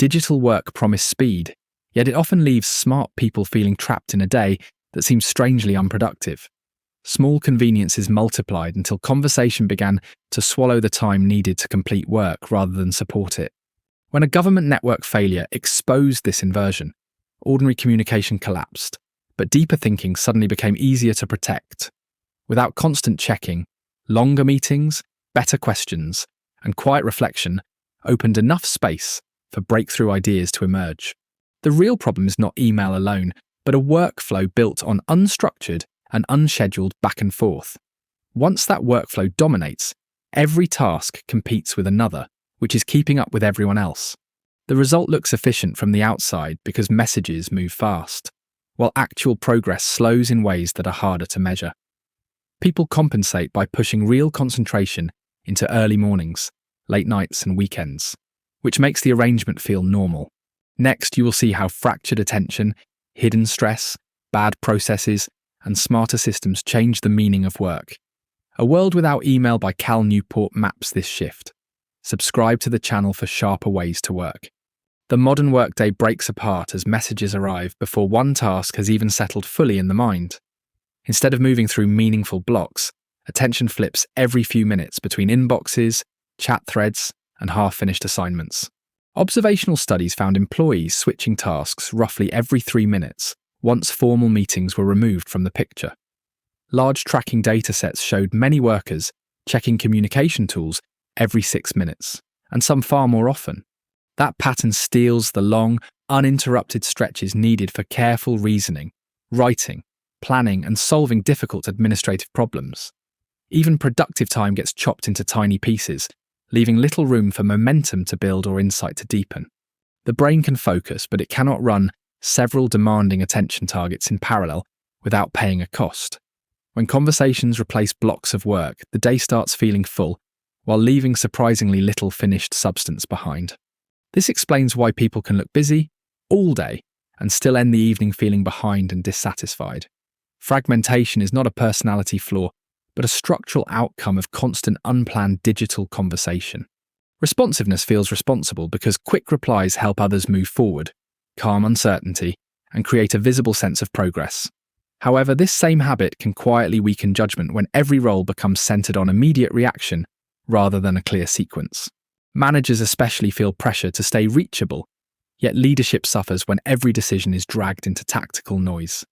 Digital work promised speed, yet it often leaves smart people feeling trapped in a day that seems strangely unproductive. Small conveniences multiplied until conversation began to swallow the time needed to complete work rather than support it. When a government network failure exposed this inversion, ordinary communication collapsed, but deeper thinking suddenly became easier to protect. Without constant checking, longer meetings, better questions, and quiet reflection opened enough space for breakthrough ideas to emerge. The real problem is not email alone, but a workflow built on unstructured and unscheduled back and forth. Once that workflow dominates, every task competes with another, which is keeping up with everyone else. The result looks efficient from the outside because messages move fast, while actual progress slows in ways that are harder to measure. People compensate by pushing real concentration into early mornings, late nights, and weekends, which makes the arrangement feel normal. Next, you will see how fractured attention, hidden stress, bad processes, and smarter systems change the meaning of work. A World Without Email by Cal Newport maps this shift. Subscribe to the channel for sharper ways to work. The modern workday breaks apart as messages arrive before one task has even settled fully in the mind. Instead of moving through meaningful blocks, attention flips every few minutes between inboxes, chat threads, and half-finished assignments. Observational studies found employees switching tasks roughly every 3 minutes, once formal meetings were removed from the picture. Large tracking datasets showed many workers checking communication tools every 6 minutes, and some far more often. That pattern steals the long, uninterrupted stretches needed for careful reasoning, writing, planning, and solving difficult administrative problems. Even productive time gets chopped into tiny pieces, leaving little room for momentum to build or insight to deepen. The brain can focus, but it cannot run several demanding attention targets in parallel without paying a cost. When conversations replace blocks of work, the day starts feeling full, while leaving surprisingly little finished substance behind. This explains why people can look busy all day and still end the evening feeling behind and dissatisfied. Fragmentation is not a personality flaw, but a structural outcome of constant unplanned digital conversation. Responsiveness feels responsible because quick replies help others move forward, calm uncertainty, and create a visible sense of progress. However, this same habit can quietly weaken judgment when every role becomes centered on immediate reaction rather than a clear sequence. Managers especially feel pressure to stay reachable, yet leadership suffers when every decision is dragged into tactical noise.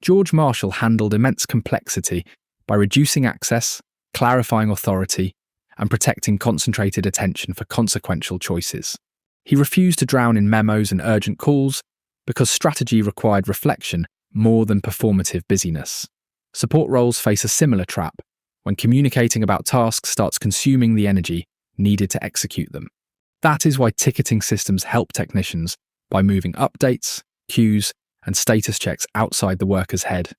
George Marshall handled immense complexity by reducing access, clarifying authority, and protecting concentrated attention for consequential choices. He refused to drown in memos and urgent calls because strategy required reflection more than performative busyness. Support roles face a similar trap when communicating about tasks starts consuming the energy needed to execute them. That is why ticketing systems help technicians by moving updates, queues, and status checks outside the worker's head.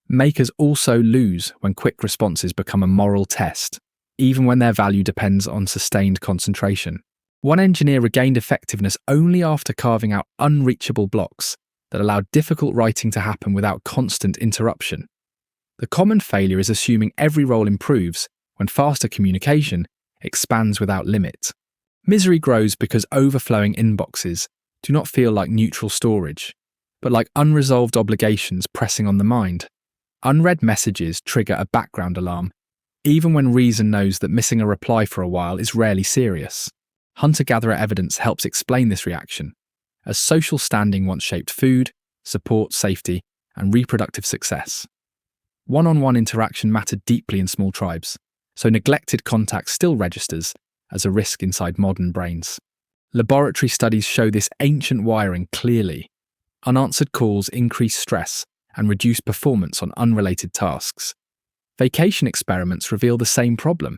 Makers also lose when quick responses become a moral test, even when their value depends on sustained concentration. One engineer regained effectiveness only after carving out unreachable blocks that allowed difficult writing to happen without constant interruption. The common failure is assuming every role improves when faster communication expands without limit. Misery grows because overflowing inboxes do not feel like neutral storage, but like unresolved obligations pressing on the mind. Unread messages trigger a background alarm, even when reason knows that missing a reply for a while is rarely serious. Hunter-gatherer evidence helps explain this reaction, as social standing once shaped food, support, safety, and reproductive success. One-on-one interaction mattered deeply in small tribes, so neglected contact still registers as a risk inside modern brains. Laboratory studies show this ancient wiring clearly. Unanswered calls increase stress and reduce performance on unrelated tasks. Vacation experiments reveal the same problem,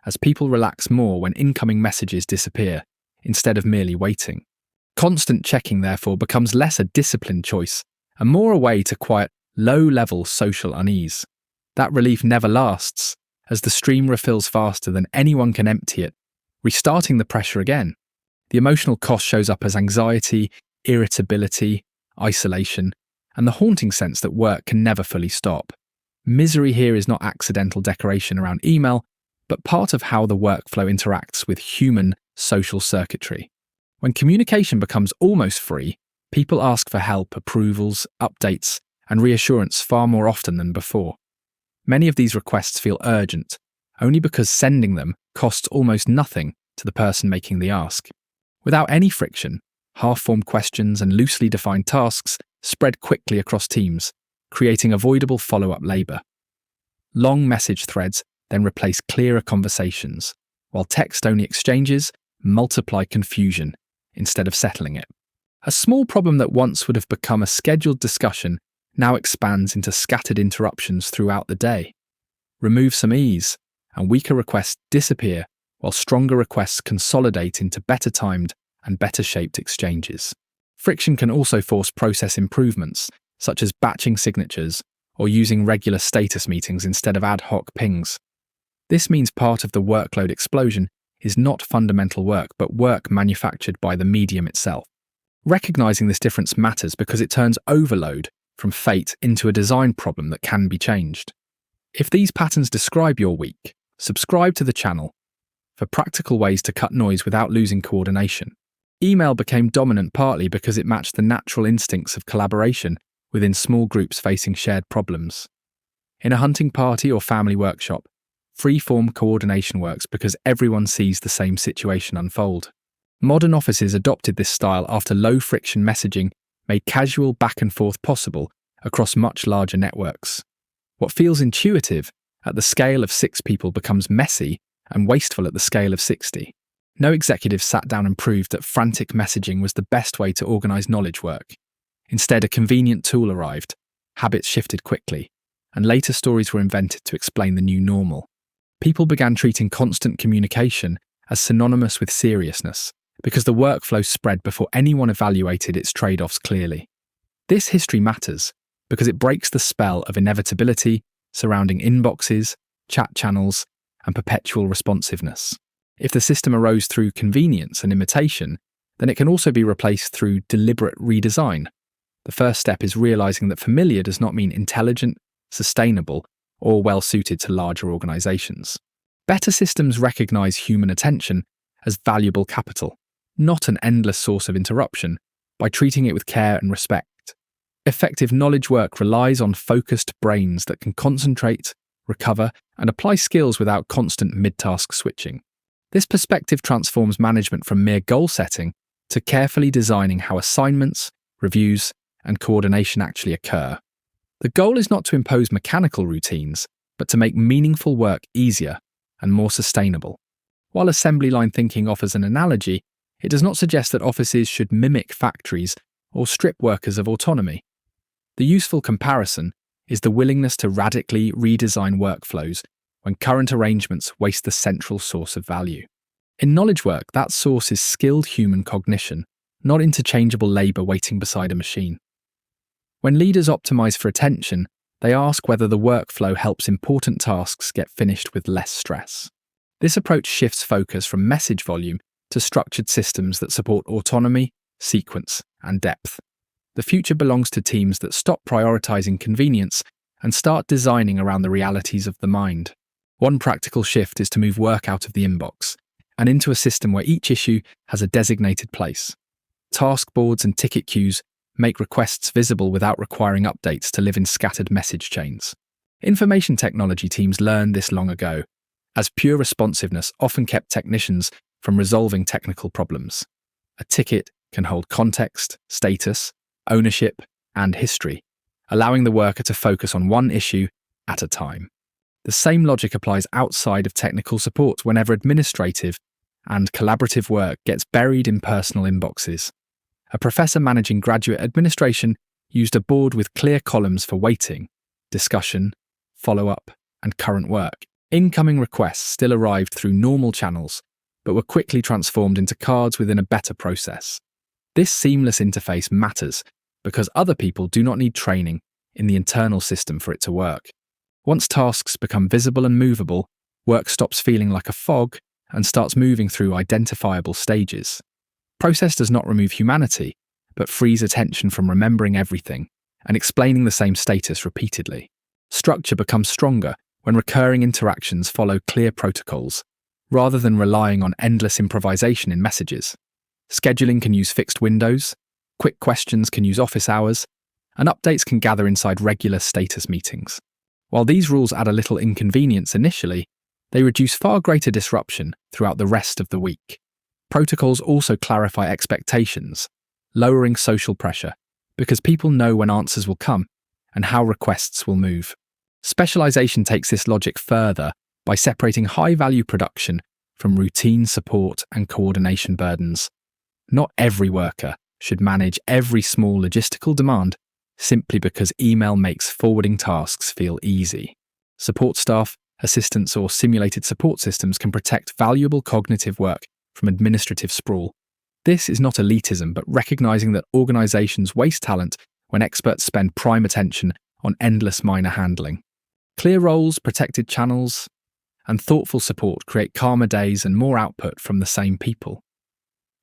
as people relax more when incoming messages disappear, instead of merely waiting. Constant checking, therefore, becomes less a disciplined choice and more a way to quiet low-level social unease. That relief never lasts, as the stream refills faster than anyone can empty it, restarting the pressure again. The emotional cost shows up as anxiety, irritability, isolation, and the haunting sense that work can never fully stop. Misery here is not accidental decoration around email, but part of how the workflow interacts with human social circuitry. When communication becomes almost free, people ask for help, approvals, updates, and reassurance far more often than before. Many of these requests feel urgent, only because sending them costs almost nothing to the person making the ask. Without any friction, half-formed questions and loosely defined tasks spread quickly across teams, creating avoidable follow-up labour. Long message threads then replace clearer conversations, while text-only exchanges multiply confusion instead of settling it. A small problem that once would have become a scheduled discussion now expands into scattered interruptions throughout the day. Remove some ease, and weaker requests disappear, while stronger requests consolidate into better timed and better shaped exchanges. Friction can also force process improvements, such as batching signatures or using regular status meetings instead of ad hoc pings. This means part of the workload explosion is not fundamental work, but work manufactured by the medium itself. Recognizing this difference matters because it turns overload from fate into a design problem that can be changed. If these patterns describe your week, subscribe to the channel for practical ways to cut noise without losing coordination. Email became dominant partly because it matched the natural instincts of collaboration within small groups facing shared problems. In a hunting party or family workshop, free-form coordination works because everyone sees the same situation unfold. Modern offices adopted this style after low-friction messaging made casual back and forth possible across much larger networks. What feels intuitive at the scale of 6 people becomes messy and wasteful at the scale of 60. No executive sat down and proved that frantic messaging was the best way to organize knowledge work. Instead, a convenient tool arrived, habits shifted quickly, and later stories were invented to explain the new normal. People began treating constant communication as synonymous with seriousness, because the workflow spread before anyone evaluated its trade-offs clearly. This history matters because it breaks the spell of inevitability surrounding inboxes, chat channels, and perpetual responsiveness. If the system arose through convenience and imitation, then it can also be replaced through deliberate redesign. The first step is realizing that familiar does not mean intelligent, sustainable, or well-suited to larger organizations. Better systems recognize human attention as valuable capital, not an endless source of interruption, by treating it with care and respect. Effective knowledge work relies on focused brains that can concentrate, recover, and apply skills without constant mid-task switching. This perspective transforms management from mere goal setting to carefully designing how assignments, reviews, and coordination actually occur. The goal is not to impose mechanical routines, but to make meaningful work easier and more sustainable. While assembly line thinking offers an analogy, it does not suggest that offices should mimic factories or strip workers of autonomy. The useful comparison is the willingness to radically redesign workflows when current arrangements waste the central source of value. In knowledge work, that source is skilled human cognition, not interchangeable labor waiting beside a machine. When leaders optimize for attention, they ask whether the workflow helps important tasks get finished with less stress. This approach shifts focus from message volume to structured systems that support autonomy, sequence, and depth. The future belongs to teams that stop prioritizing convenience and start designing around the realities of the mind. One practical shift is to move work out of the inbox and into a system where each issue has a designated place. Task boards and ticket queues make requests visible without requiring updates to live in scattered message chains. Information technology teams learned this long ago, as pure responsiveness often kept technicians from resolving technical problems. A ticket can hold context, status, ownership, and history, allowing the worker to focus on one issue at a time. The same logic applies outside of technical support whenever administrative and collaborative work gets buried in personal inboxes. A professor managing graduate administration used a board with clear columns for waiting, discussion, follow-up, and current work. Incoming requests still arrived through normal channels, but were quickly transformed into cards within a better process. This seamless interface matters because other people do not need training in the internal system for it to work. Once tasks become visible and movable, work stops feeling like a fog and starts moving through identifiable stages. Process does not remove humanity, but frees attention from remembering everything and explaining the same status repeatedly. Structure becomes stronger when recurring interactions follow clear protocols, rather than relying on endless improvisation in messages. Scheduling can use fixed windows, quick questions can use office hours, and updates can gather inside regular status meetings. While these rules add a little inconvenience initially, they reduce far greater disruption throughout the rest of the week. Protocols also clarify expectations, lowering social pressure, because people know when answers will come and how requests will move. Specialization takes this logic further by separating high-value production from routine support and coordination burdens. Not every worker should manage every small logistical demand simply because email makes forwarding tasks feel easy. Support staff, assistants, or simulated support systems can protect valuable cognitive work from administrative sprawl. This is not elitism, but recognizing that organizations waste talent when experts spend prime attention on endless minor handling. Clear roles, protected channels, and thoughtful support create calmer days and more output from the same people.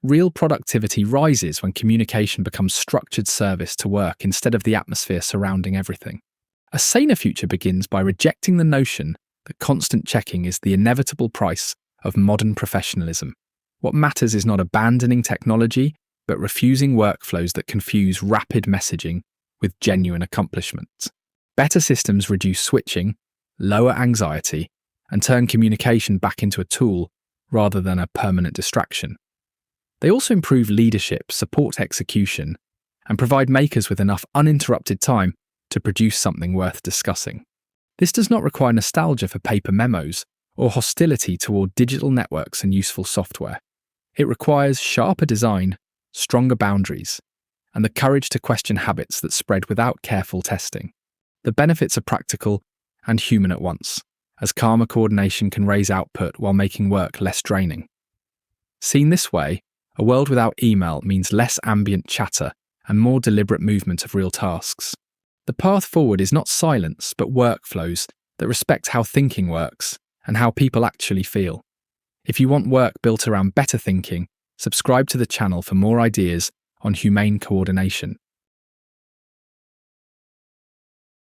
Real productivity rises when communication becomes structured service to work instead of the atmosphere surrounding everything. A saner future begins by rejecting the notion that constant checking is the inevitable price of modern professionalism. What matters is not abandoning technology, but refusing workflows that confuse rapid messaging with genuine accomplishment. Better systems reduce switching, lower anxiety, and turn communication back into a tool rather than a permanent distraction. They also improve leadership, support execution, and provide makers with enough uninterrupted time to produce something worth discussing. This does not require nostalgia for paper memos or hostility toward digital networks and useful software. It requires sharper design, stronger boundaries, and the courage to question habits that spread without careful testing. The benefits are practical and human at once, as calmer coordination can raise output while making work less draining. Seen this way, a world without email means less ambient chatter and more deliberate movement of real tasks. The path forward is not silence, but workflows that respect how thinking works and how people actually feel. If you want work built around better thinking, subscribe to the channel for more ideas on humane coordination.